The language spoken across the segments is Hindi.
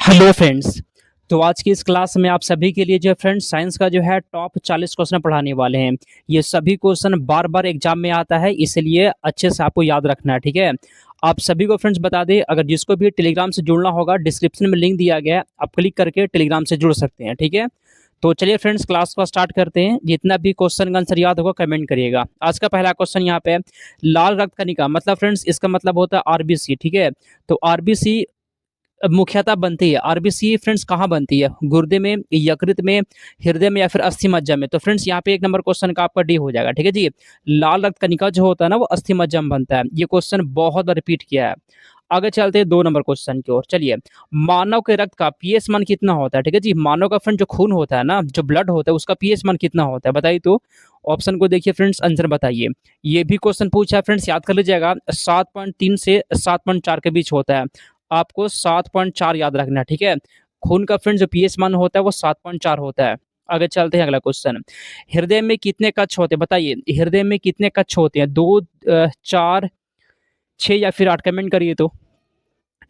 Hello friends. तो आज की इस क्लास में आप सभी के लिए जो है फ्रेंड्स साइंस का जो है टॉप 40 क्वेश्चन पढ़ाने वाले हैं। ये सभी क्वेश्चन बार बार एग्जाम में आता है, इसलिए अच्छे से आपको याद रखना है। ठीक है, आप सभी को फ्रेंड्स बता दें, अगर जिसको भी टेलीग्राम से जुड़ना होगा डिस्क्रिप्शन में लिंक दिया गया है, आप क्लिक करके टेलीग्राम से जुड़ सकते हैं। ठीक है, तो चलिए फ्रेंड्स क्लास को स्टार्ट करते हैं। जितना भी क्वेश्चन का आंसर याद होगा कमेंट करिएगा। आज का पहला क्वेश्चन यहाँ पे है, लाल रक्त कणिका मतलब फ्रेंड्स इसका मतलब होता है आरबीसी। ठीक है, तो आरबीसी मुख्यतः बनती है। आरबीसी फ्रेंड्स कहाँ बनती है? गुर्दे में, यकृत में, हृदय में या फिर अस्थि मज्जा में? तो फ्रेंड्स यहाँ पे एक नंबर क्वेश्चन का आपका डी हो जाएगा। ठीक है जी, लाल रक्त कणिका जो होता है ना वो अस्थि मज्जा में बनता है। ये क्वेश्चन बहुत बार रिपीट किया है। आगे चलते हैं 2 नंबर क्वेश्चन की ओर। चलिए, मानव के रक्त का पीएच मान कितना होता है? ठीक है जी, मानव का फ्रेंड जो खून होता है ना, जो ब्लड होता है, उसका पीएच मान कितना होता है बताइए तो। ऑप्शन को देखिए फ्रेंड्स, आंसर बताइए। ये भी क्वेश्चन पूछा है फ्रेंड्स, याद कर लीजिएगा, 7.3 से 7.4 के बीच होता है। आपको 7.4 याद रखना है। ठीक है, खून का फ्रेंड जो पीएच मान होता है वो 7.4 होता है। आगे चलते हैं अगला क्वेश्चन। हृदय में कितने कक्ष होते हैं बताइए? हृदय में कितने कक्ष होते हैं? 2, 4, 6 या फिर 8? कमेंट करिए तो।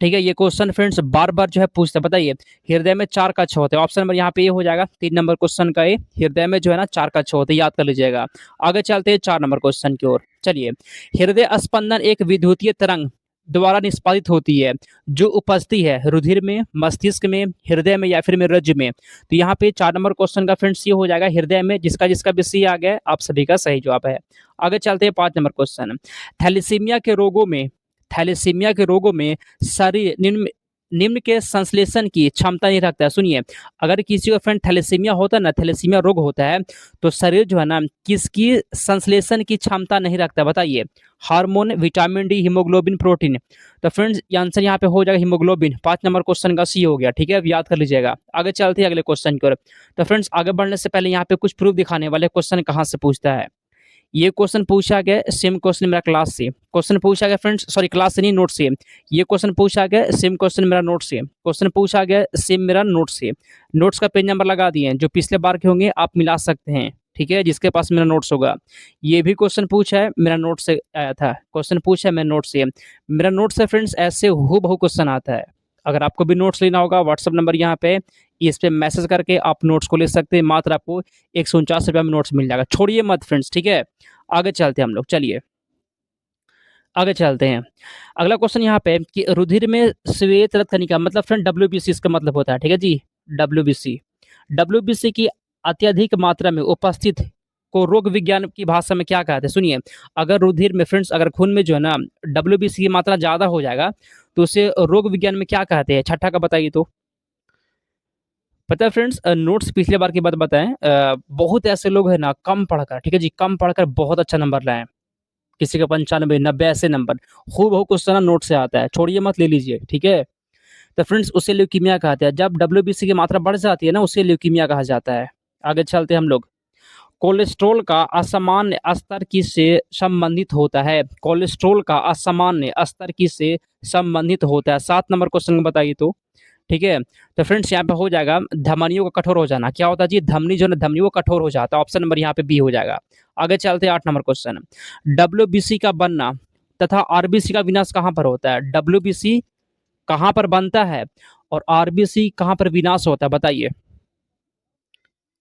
ठीक है, ये क्वेश्चन फ्रेंड्स बार बार जो है पूछते हैं। बताइए, हृदय में 4 कक्ष होते हैं। ऑप्शन नंबर यहाँ पे ये हो जाएगा 3 नंबर क्वेश्चन का। ये हृदय में जो है ना 4 कक्ष होते हैं, याद कर लीजिएगा। आगे चलते हैं 4 नंबर क्वेश्चन की ओर। चलिए, हृदय स्पंदन एक विद्युतीय तरंग द्वारा निष्पादित होती है जो उपस्थिति है रुधिर में, मस्तिष्क में, हृदय में या फिर में रज्जु में? तो यहाँ पे 4 नंबर क्वेश्चन का फ्रेंड्स ये हो जाएगा हृदय में। जिसका जिसका भी सी आ गया आप सभी का सही जवाब है। आगे चलते हैं 5 नंबर क्वेश्चन। थैलेसीमिया के रोगों में थैलेसीमिया के रोगों में शरीर निम्न निम्न के संश्लेषण की क्षमता नहीं रखता है। सुनिए, अगर किसी को फ्रेंड थैलेसीमिया होता है ना, थैलेसीमिया रोग होता है, तो शरीर जो है ना किसकी संश्लेषण की क्षमता नहीं रखता? बताइए, hormone, vitamin D, haemoglobin, protein? तो फ्रेंड्स आंसर यहाँ पे हो जाएगा हीमोग्लोबिन। 5 नंबर क्वेश्चन का सी हो गया। ठीक है, अब याद कर लीजिएगा। आगे चलते हैं अगले क्वेश्चन की ओर। तो फ्रेंड्स आगे बढ़ने से पहले यहाँ पे कुछ प्रूफ दिखाने वाले क्वेश्चन कहाँ से पूछता है। ये क्वेश्चन पूछा गया, सेम क्वेश्चन मेरा क्लास से क्वेश्चन पूछा गया फ्रेंड्स, सॉरी क्लास से नहीं, नोट से। ये क्वेश्चन पूछा गया, सेम क्वेश्चन मेरा नोट से। क्वेश्चन पूछा गया सेम मेरा नोट से। नोट्स का पेज नंबर लगा दिए, जो पिछले बार के होंगे आप मिला सकते हैं। ठीक है, जिसके पास मेरा नोट्स होगा। ये भी क्वेश्चन पूछा है, मेरा नोट से आया था। क्वेश्चन पूछा है मेरा नोट से। मेरा नोट से फ्रेंड्स ऐसे हूबहू क्वेश्चन आता है। अगर आपको भी नोट्स लेना होगा, व्हाट्सअप नंबर यहाँ पे, इस पे मैसेज करके आप नोट्स को ले सकते हैं। मात्र आपको 149 रुपये में नोट्स मिल जाएगा। छोड़िए मत फ्रेंड्स। ठीक है, आगे चलते हैं हम लोग। चलिए आगे चलते हैं। अगला क्वेश्चन यहाँ पे कि रुधिर में श्वेत रक्त कणिका मतलब फ्रेंड डब्ल्यूबीसी इसका मतलब होता है। ठीक है जी, डब्ल्यूबीसी। डब्ल्यूबीसी की अत्यधिक मात्रा में उपस्थित को रोग विज्ञान की भाषा में क्या कहते हैं? सुनिए, अगर रुधिर में फ्रेंड्स, अगर खून में जो है ना डब्ल्यूबीसी की मात्रा ज़्यादा हो जाएगा तो उसे रोग विज्ञान में क्या कहते हैं? छठा का बताइए तो। पता है फ्रेंड्स, नोट्स पिछले बार की बात बताएं, बहुत ऐसे लोग हैं ना कम पढ़कर, ठीक है जी, कम पढ़कर बहुत अच्छा नंबर लाए। किसी का 95, 90 ऐसे नंबर हूबहू क्वेश्चन नोट से आता है। छोड़िए मत, ले लीजिए। ठीक है, तो फ्रेंड्स उसे ल्यूकीमिया कहते हैं। जब डब्ल्यूबीसी की मात्रा बढ़ जाती है ना, उसे ल्यूकीमिया कहा जाता है। आगे चलते हैं हम लोग। कोलेस्ट्रॉल का असामान्य स्तर किससे संबंधित होता है? कोलेस्ट्रॉल का असामान्य स्तर किससे संबंधित होता है? 7 नंबर क्वेश्चन बताइए तो। ठीक है, तो फ्रेंड्स यहाँ पे हो जाएगा धमनियों का कठोर हो जाना। क्या होता है जी? धमनी जो है ना, धमनी वो कठोर हो जाता है। ऑप्शन नंबर यहाँ पे बी हो जाएगा। आगे चलते हैं 8 नंबर क्वेश्चन। डब्ल्यूबीसी का बनना तथा आरबीसी का विनाश कहाँ पर होता है? डब्ल्यूबीसी कहाँ पर बनता है और आरबीसी कहाँ पर विनाश होता है? बताइए।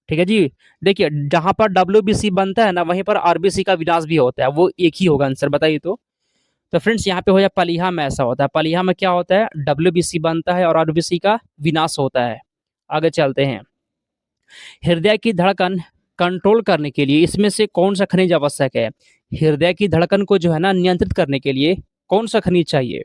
ठीक है जी, देखिए जहां पर डब्ल्यूबीसी बनता है ना, वहीं पर आरबीसी का विनाश भी होता है। वो एक ही होगा आंसर, बताइए तो। तो फ्रेंड्स यहाँ पे हो जाए पलीहा में ऐसा होता है। पलीहा में क्या होता है? डब्ल्यूबीसी बनता है और आरबीसी का विनाश होता है। आगे चलते हैं। हृदय की धड़कन कंट्रोल करने के लिए इसमें से कौन सा खनिज आवश्यक है? हृदय की धड़कन को जो है ना नियंत्रित करने के लिए कौन सा खनिज चाहिए?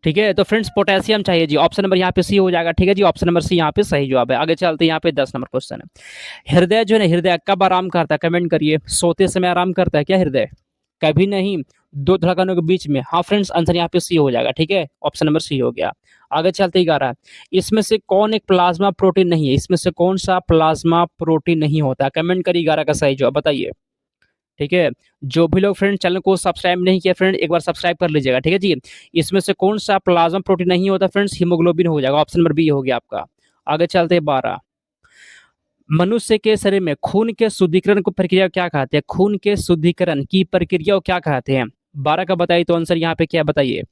ठीक है, तो फ्रेंड्स पोटेशियम चाहिए जी। ऑप्शन नंबर यहाँ पे सी हो जाएगा। ठीक है जी, ऑप्शन नंबर सी यहाँ पे सही जवाब है। आगे चलते हैं यहाँ पे 10 नंबर क्वेश्चन है। हृदय जो है ना, हृदय कब आराम करता है? कमेंट करिए। सोते समय आराम करता है क्या हृदय? कभी नहीं। दो धड़कनों के बीच में। हाँ फ्रेंड्स, आंसर यहाँ पे सी हो जाएगा। ठीक है, ऑप्शन नंबर सी हो गया। आगे चलते ही 11। इसमें से कौन एक प्लाज्मा प्रोटीन नहीं है? इसमें से कौन सा प्लाज्मा प्रोटीन नहीं होता? कमेंट करिए 11 का सही जवाब बताइए। ठीक है, जो भी लोग फ्रेंड चैनल को सब्सक्राइब नहीं किया फ्रेंड, एक बार सब्सक्राइब कर लीजिएगा। ठीक है जी, इसमें से कौन सा प्लाज्मा प्रोटीन नहीं होता फ्रेंड्स? हीमोग्लोबिन हो जाएगा। ऑप्शन नंबर बी हो गया आपका। आगे चलते हैं 12। मनुष्य के शरीर में खून के शुद्धिकरण को प्रक्रिया क्या कहते हैं? खून के शुद्धिकरण की प्रक्रिया को क्या कहते हैं? 12 का बताइए तो आंसर यहाँ पे क्या बताइए।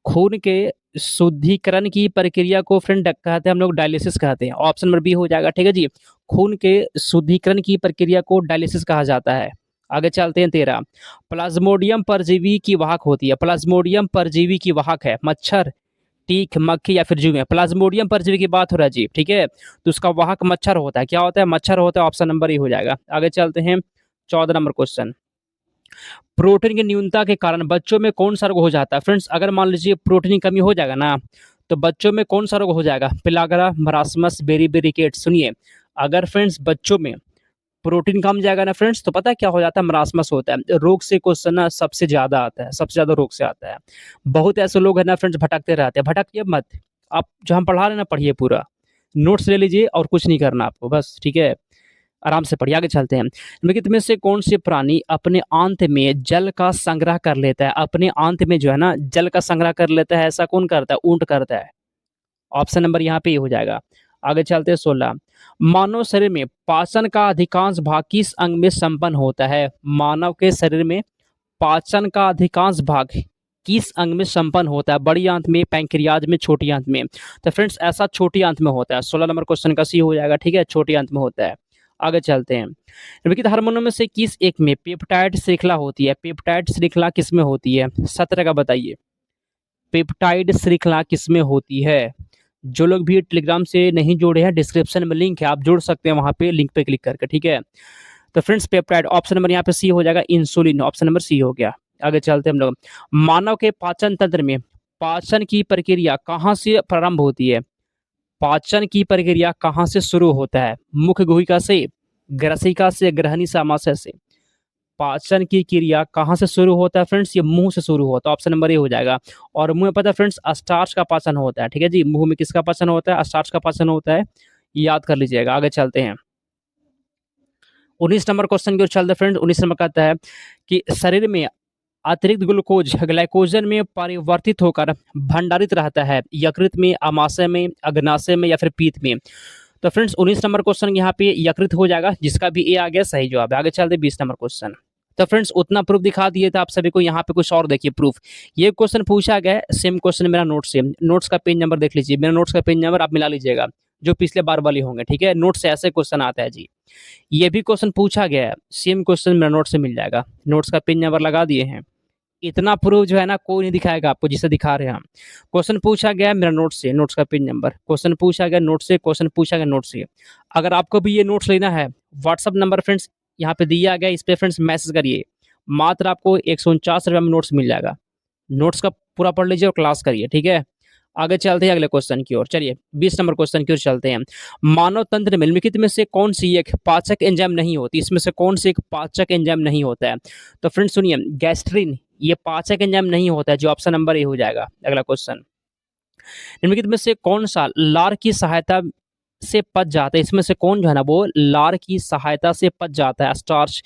खून के शुद्धिकरण की प्रक्रिया को फ्रेंड कहते हैं हम लोग डायलिसिस कहते हैं। ऑप्शन नंबर बी हो जाएगा, ठीक है जी। खून के शुद्धिकरण की प्रक्रिया को डायलिसिस कहा जाता है। आगे चलते हैं 13। प्लाज्मोडियम परजीवी की वाहक होती है। प्लाज्मोडियम परजीवी की वाहक है मच्छर, टीक, मक्खी या फिर जुए। प्लाज्मोडियम परजीवी की बात हो रहा है जी, ठीक है। तो उसका वाहक मच्छर होता है। क्या होता है? मच्छर होता है। ऑप्शन नंबर ए हो जाएगा। आगे चलते हैं 14 नंबर क्वेश्चन। प्रोटीन की न्यूनता के कारण बच्चों में कौन सा रोग हो जाता है? फ्रेंड्स अगर मान लीजिए प्रोटीन की कमी हो जाएगा ना, तो बच्चों में कौन सा रोग हो जाएगा? पिलागरा, मरासमस, बेरी सुनिए, अगर फ्रेंड्स बच्चों में प्रोटीन कम जाएगा ना फ्रेंड्स, तो पता है क्या हो जाता है? मरासमस होता है। रोग से क्वेश्चन ना सबसे ज्यादा आता है, सबसे ज्यादा रोग से आता है। बहुत ऐसे लोग हैं ना फ्रेंड्स, भटकते रहते हैं। भटकिए मत, आप जो हम पढ़ा रहे हैं ना पढ़िए, पूरा नोट्स ले लीजिए और कुछ नहीं करना आपको, बस, ठीक है। आराम से पढ़िए। आगे चलते हैं। निम्नलिखित में से कौन से प्राणी अपने आंत में जल का संग्रह कर लेता है? अपने आंत में जो है ना जल का संग्रह कर लेता है, ऐसा कौन करता है? ऊंट करता है। ऑप्शन नंबर यहाँ पे ये हो जाएगा। आगे चलते हैं 16। मानव शरीर में पाचन का अधिकांश भाग किस अंग में संपन्न होता है? मानव के शरीर में पाचन का अधिकांश भाग किस अंग में संपन्न होता है? बड़ी आंत में, पैंक्रियाज में, छोटी आंत में? तो फ्रेंड्स ऐसा छोटी आंत में होता है। 16 नंबर क्वेश्चन का सी हो जाएगा, ठीक है, छोटी आंत में होता है। आगे चलते हैं। निम्नलिखित हार्मोनों में से किस एक में पेप्टाइड श्रृंखला होती है? पेप्टाइड श्रृंखला किस में होती है? 17 का बताइए। पेप्टाइड श्रृंखला किस में होती है? जो लोग भी टेलीग्राम से नहीं जुड़े हैं, डिस्क्रिप्शन में लिंक है, आप जुड़ सकते हैं वहां पे, लिंक पे क्लिक करके, ठीक है। तो फ्रेंड्स पेप्टाइड, ऑप्शन नंबर यहाँ पे सी हो जाएगा। इंसुलिन, ऑप्शन नंबर सी हो गया। आगे चलते हैं हम लोग। मानव के पाचन तंत्र में पाचन की प्रक्रिया कहाँ से प्रारंभ होती है? पाचन की प्रक्रिया कहाँ से शुरू होता है? मुख्य गुहिका से, ग्रसिका से, ग्रहणी समाशय से? पाचन की क्रिया कहाँ से शुरू होता है फ्रेंड्स? ये मुंह से शुरू होता है। ऑप्शन नंबर ए हो जाएगा। और मुंह में पता है फ्रेंड्स स्टार्च का पाचन होता है, ठीक है जी। मुंह में किसका पाचन होता है? स्टार्च का पाचन होता है, याद कर लीजिएगा। आगे चलते हैं 19 नंबर क्वेश्चन की ओर चलते हैं फ्रेंड्स। 19 नंबर कहता है कि शरीर में अतिरिक्त ग्लूकोज ग्लाइकोजन में परिवर्तित होकर भंडारित रहता है, यकृत में, आमाशय में, अग्नाशय में या फिर पीत में? तो फ्रेंड्स 19 नंबर क्वेश्चन यहाँ पे यकृत हो जाएगा, जिसका भी ए आ गया सही जवाब है। आगे चलते 20 नंबर क्वेश्चन। तो फ्रेंड्स उतना प्रूफ दिखा दिए थे आप सभी को, यहाँ पे कुछ और देखिए प्रूफ। ये क्वेश्चन पूछा गया है, सेम क्वेश्चन मेरा नोट से, नोट्स का पेज नंबर देख लीजिए, मेरा नोट्स का पेज नंबर आप मिला लीजिएगा, जो पिछले बार वाले होंगे, ठीक है। नोट से ऐसे क्वेश्चन आता है जी। ये भी क्वेश्चन पूछा गया है, सेम क्वेश्चन मेरा नोट से मिल जाएगा, नोट्स का पेज नंबर लगा दिए हैं। इतना प्रूफ जो है ना कोई नहीं दिखाएगा आपको जिसे दिखा रहे हैं हम। क्वेश्चन पूछा गया मेरा नोट से, नोट्स का पेज नंबर, क्वेश्चन पूछा गया नोट से, क्वेश्चन पूछा गया नोट से। अगर आपको भी ये नोट्स लेना है, व्हाट्सअप नंबर फ्रेंड्स यहाँ पे दिया गया, इस पे फ्रेंड्स मैसेज करिए, मात्र आपको 149 रुपये में नोट्स मिल जाएगा। नोट्स का पूरा पढ़ लीजिए और क्लास करिए, ठीक है। आगे चलते हैं अगले क्वेश्चन की ओर। चलिए 20 नंबर क्वेश्चन की ओर चलते हैं। मानव तंत्र में निम्नलिखित में से कौन सी एक पाचक एंजाइम नहीं होती? इसमें से कौन सी एक पाचक एंजाइम नहीं होता है? तो फ्रेंड्स सुनिए, गैस्ट्रिन ये पाचक एंजाइम नहीं होता है, जो ऑप्शन नंबर ए हो जाएगा। अगला क्वेश्चन, निम्नलिखित में से कौन सा लार की सहायता से पच जाता है? इसमें से कौन जो है ना वो लार की सहायता से पच जाता है? स्टार्च,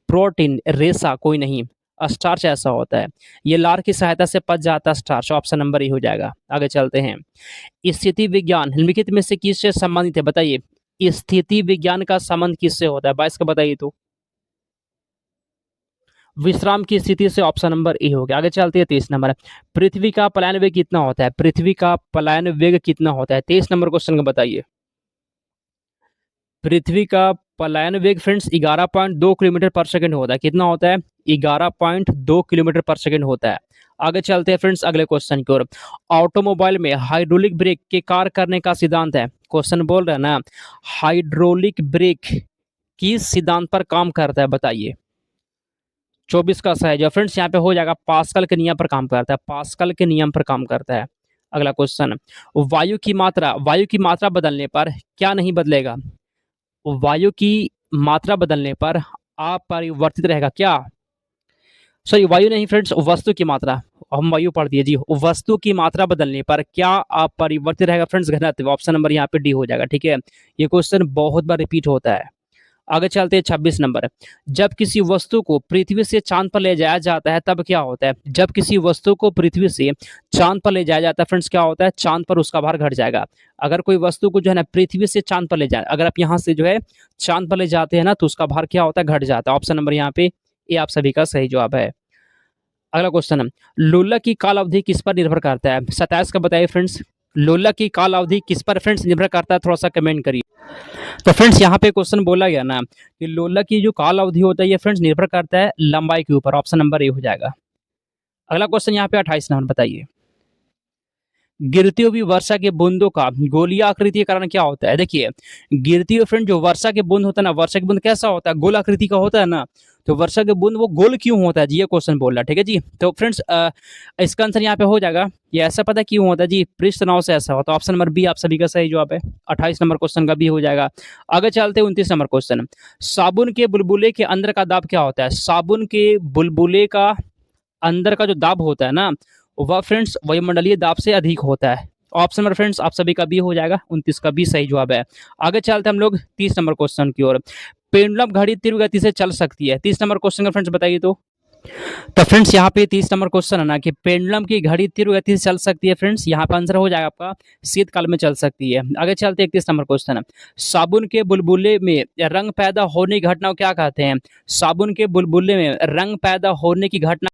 प्रोटीन, रेसा? कोई नहीं, स्टार्च ऐसा होता है, ये लार की सहायता से पच जाता है, स्टार्च। ऑप्शन नंबर ए हो जाएगा। आगे चलते हैं। स्थिति विज्ञान निम्नलिखित में से किससे संबंधित है? बताइए, स्थिति विज्ञान का संबंध किससे होता है? 22 का बताइए तो। विश्राम की स्थिति से, ऑप्शन नंबर ए हो गया। आगे चलते हैं 23 नंबर। पृथ्वी का पलायन वेग कितना होता है? पृथ्वी का पलायन वेग कितना होता है? 23 नंबर क्वेश्चन का बताइए। पृथ्वी का पलायन वेग फ्रेंड्स 11.2 किलोमीटर पर सेकंड होता है। कितना होता है? 11.2 किलोमीटर पर सेकंड होता है। आगे चलते हैं फ्रेंड्स अगले क्वेश्चन की ओर। ऑटोमोबाइल में हाइड्रोलिक ब्रेक के कार्य करने का सिद्धांत है। क्वेश्चन बोल रहे हैं ना, हाइड्रोलिक ब्रेक किस सिद्धांत पर काम करता है? बताइए। 24 का सही जवाब फ्रेंड्स यहाँ पे हो जाएगा, पास्कल के नियम पर काम करता है, पास्कल के नियम पर काम करता है। अगला क्वेश्चन, वायु की मात्रा बदलने पर क्या नहीं बदलेगा? वायु की मात्रा बदलने पर अपरिवर्तित रहेगा क्या? सॉरी वायु नहीं फ्रेंड्स, वस्तु की मात्रा, हम वायु पढ़ दिए जी। वस्तु की मात्रा बदलने पर क्या अपरिवर्तित रहेगा फ्रेंड्स? घनत्व। ऑप्शन नंबर यहाँ पे डी हो जाएगा, ठीक है। ये क्वेश्चन बहुत बार रिपीट होता है। आगे चलते हैं 26 नंबर। जब किसी वस्तु को पृथ्वी से चांद पर ले जाया जाता है तब क्या होता है? जब किसी वस्तु को पृथ्वी से चांद पर ले जाया जाता है फ्रेंड्स, क्या होता है? चांद पर उसका भार घट जाएगा। अगर कोई वस्तु को जो है ना पृथ्वी से चांद पर ले जाए, अगर आप यहाँ से जो है चांद पर ले जाते हैं ना, तो उसका भार क्या होता है? घट जाता है। ऑप्शन नंबर यहाँ पे ये आप सभी का सही जवाब है। अगला क्वेश्चन है, लोला की काल अवधि किस पर निर्भर करता है? 27 का बताइए फ्रेंड्स। लोला की काल अवधि किस पर फ्रेंड्स निर्भर करता है? थोड़ा सा कमेंट करिए। तो फ्रेंड्स यहाँ पे क्वेश्चन बोला गया ना कि लोला की जो काल अवधि होता है ये फ्रेंड्स निर्भर करता है लंबाई के ऊपर। ऑप्शन नंबर ए हो जाएगा। अगला क्वेश्चन यहाँ पे 28 नंबर बताइए, गिरती हुई वर्षा के बूंदों का गोलीय आकृति का कारण क्या होता है? देखिए, गिरती हुई फ्रेंड जो वर्षा के बूंद होता है ना, वर्षा के बूंद कैसा होता है? गोल आकृति का होता है ना। तो वर्षा के बूंद वो गोल क्यों होता है जी? ये क्वेश्चन बोल रहा है, ठीक है जी। तो फ्रेंड्स इसका आंसर यहाँ पे हो जाएगा, ये ऐसा पता है क्यों होता है जी? पृष्ठ तनाव से ऐसा होता है। ऑप्शन नंबर बी आप सभी का सही जवाब है। 28 नंबर क्वेश्चन का बी हो जाएगा। आगे चलते हैं 29 नंबर क्वेश्चन, साबुन के बुलबुले के अंदर का दाब क्या होता है? साबुन के बुलबुले का अंदर का जो दाब होता है ना, वह फ्रेंड्स वायुमंडलीय दाब से अधिक होता है। ऑप्शन नंबर फ्रेंड्स आप सभी का बी हो जाएगा। 29 का बी सही जवाब है। आगे चलते हैं हम लोग 30 नंबर क्वेश्चन की ओर, पेंडुलम घड़ी तीव्र गति से चल सकती है? 30 नंबर क्वेश्चन का फ्रेंड्स बताइए। तो फ्रेंड्स यहाँ पे 30 नंबर क्वेश्चन है ना कि पेंडुलम की घड़ी तीव्र गति से चल सकती है फ्रेंड्स। यहाँ पे आंसर हो जाएगा आपका शीतकाल में चल सकती है। आगे चलते 31 नंबर क्वेश्चन है, साबुन के बुलबुले में रंग पैदा होने की घटना को क्या कहते हैं? साबुन के बुलबुले में रंग पैदा होने की घटना